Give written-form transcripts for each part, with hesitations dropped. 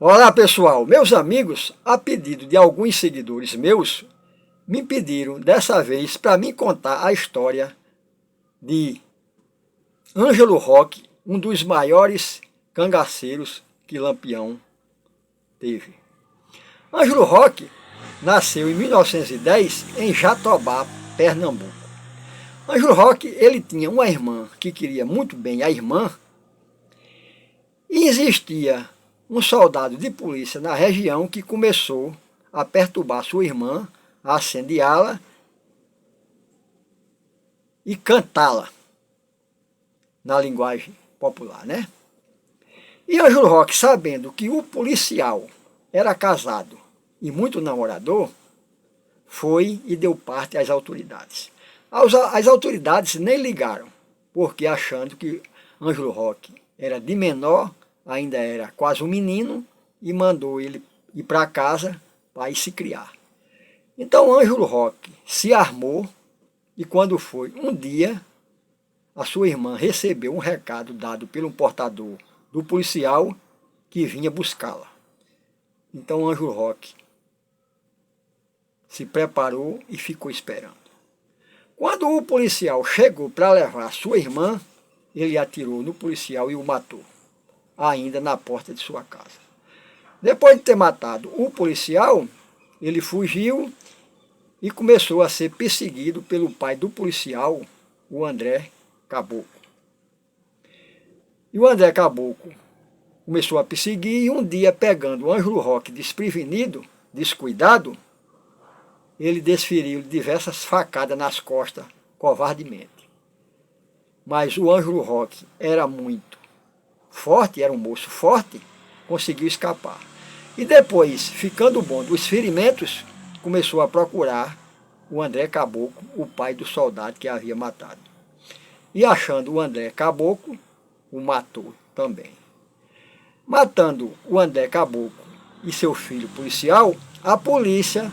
Olá pessoal, meus amigos, a pedido de alguns seguidores meus, me pediram dessa vez para me contar a história de Ângelo Roque, um dos maiores cangaceiros que Lampião teve. Ângelo Roque nasceu em 1910 em Jatobá, Pernambuco. Ângelo Roque, ele tinha uma irmã que queria muito bem a irmã e existia um soldado de polícia na região que começou a perturbar sua irmã, a assediá-la e cantá-la na linguagem popular, né? E Ângelo Roque, sabendo que o policial era casado e muito namorador, foi e deu parte às autoridades. As autoridades nem ligaram, porque achando que Ângelo Roque era de menor, ainda era quase um menino, e mandou ele ir para casa para ir se criar. Então Ângelo Roque se armou e quando foi um dia, a sua irmã recebeu um recado dado pelo portador do policial que vinha buscá-la. Então Ângelo Roque se preparou e ficou esperando. Quando o policial chegou para levar a sua irmã, ele atirou no policial e o matou, ainda na porta de sua casa. Depois de ter matado o policial, ele fugiu e começou a ser perseguido pelo pai do policial, o André Caboclo. E o André Caboclo começou a perseguir e um dia, pegando o Ângelo Roque desprevenido, descuidado, ele desferiu diversas facadas nas costas, covardemente. Mas o Ângelo Roque era muito forte, era um moço forte, conseguiu escapar. E depois, ficando bom dos ferimentos, começou a procurar o André Caboclo, o pai do soldado que havia matado. E achando o André Caboclo, o matou também. Matando o André Caboclo e seu filho policial, a polícia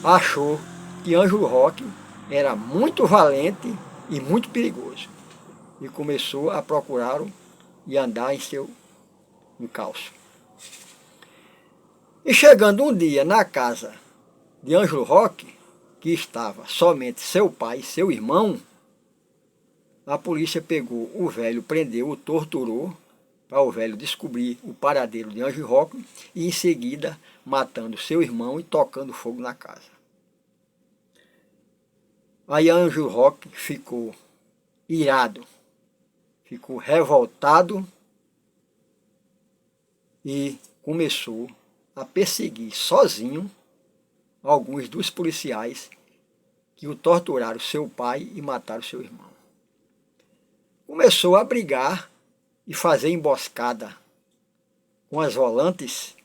achou que Ângelo Roque era muito valente e muito perigoso. E começou a procurá-lo e andar em seu encalço. E chegando um dia na casa de Ângelo Roque, que estava somente seu pai e seu irmão, a polícia pegou o velho, prendeu, o torturou, para o velho descobrir o paradeiro de Ângelo Roque e em seguida matando seu irmão e tocando fogo na casa. Aí Ângelo Roque ficou irado, ficou revoltado e começou a perseguir sozinho alguns dos policiais que o torturaram seu pai e mataram seu irmão. Começou a brigar e fazer emboscada com as volantes,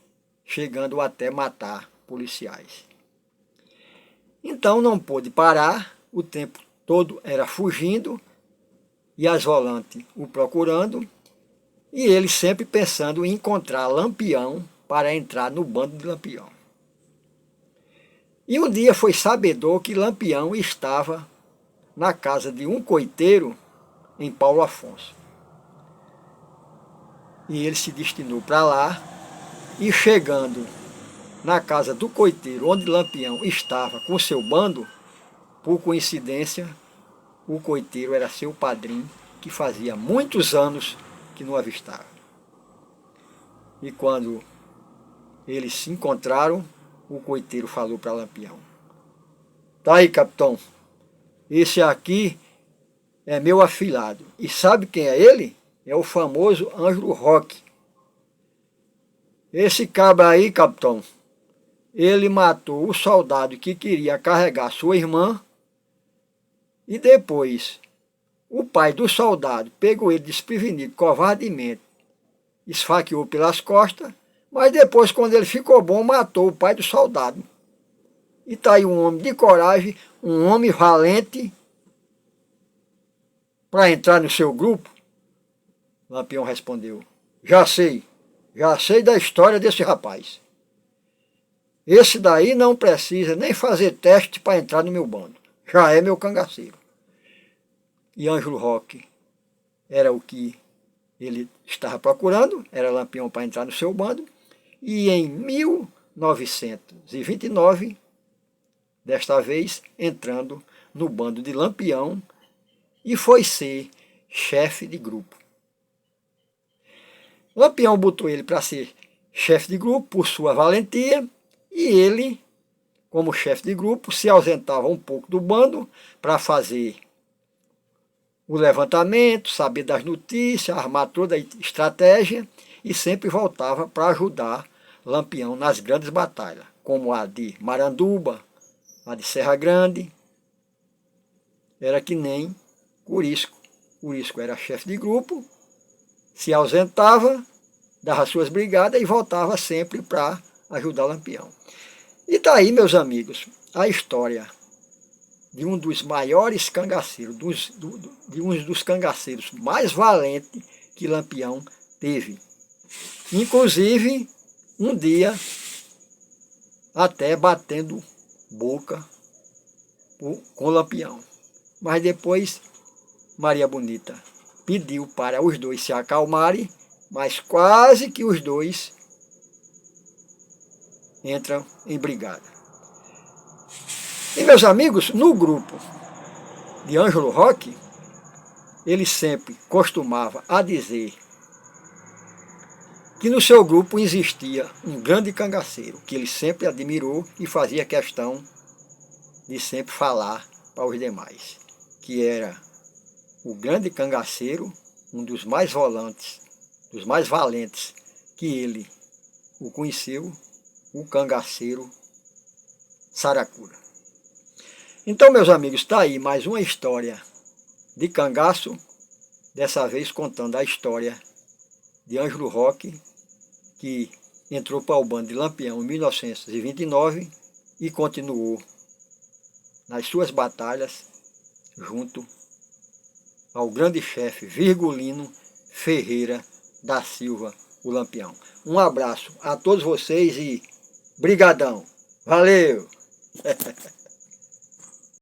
chegando até matar policiais. Então não pôde parar, o tempo todo era fugindo e as volantes o procurando e ele sempre pensando em encontrar Lampião para entrar no bando de Lampião. E um dia foi sabedor que Lampião estava na casa de um coiteiro em Paulo Afonso. E ele se destinou para lá e chegando na casa do coiteiro onde Lampião estava com seu bando, por coincidência, o coiteiro era seu padrinho, que fazia muitos anos que não avistava. E quando eles se encontraram, o coiteiro falou para Lampião: "Tá aí, capitão, esse aqui é meu afilhado. E sabe quem é ele? É o famoso Ângelo Roque. Esse cabra aí, capitão, ele matou o soldado que queria carregar sua irmã e depois o pai do soldado pegou ele desprevenido, covardemente, esfaqueou pelas costas, mas depois, quando ele ficou bom, matou o pai do soldado. E está aí um homem de coragem, um homem valente, para entrar no seu grupo?" Lampião respondeu: já sei da história desse rapaz. Esse daí não precisa nem fazer teste para entrar no meu bando, já é meu cangaceiro." E Ângelo Roque era o que ele estava procurando, era Lampião para entrar no seu bando, e em 1929, desta vez entrando no bando de Lampião, e foi ser chefe de grupo. Lampião botou ele para ser chefe de grupo por sua valentia, e ele, como chefe de grupo, se ausentava um pouco do bando para fazer o levantamento, saber das notícias, armar toda a estratégia, e sempre voltava para ajudar Lampião nas grandes batalhas, como a de Maranduba, a de Serra Grande. Era que nem Curisco. Curisco era chefe de grupo, se ausentava, dava suas brigadas e voltava sempre para ajudar Lampião. E daí, meus amigos, a história de um dos maiores cangaceiros, de um dos cangaceiros mais valentes que Lampião teve. Inclusive, um dia, até batendo boca com Lampião. Mas depois, Maria Bonita pediu para os dois se acalmarem, mas quase que os dois entram em brigada. E, meus amigos, no grupo de Ângelo Roque, ele sempre costumava a dizer que no seu grupo existia um grande cangaceiro, que ele sempre admirou e fazia questão de sempre falar para os demais, que era o grande cangaceiro, um dos mais volantes, dos mais valentes, que ele o conheceu, o cangaceiro Saracura. Então, meus amigos, está aí mais uma história de cangaço, dessa vez contando a história de Ângelo Roque, que entrou para o bando de Lampião em 1929 e continuou nas suas batalhas junto ao grande chefe Virgulino Ferreira da Silva, o Lampião. Um abraço a todos vocês e brigadão. Valeu!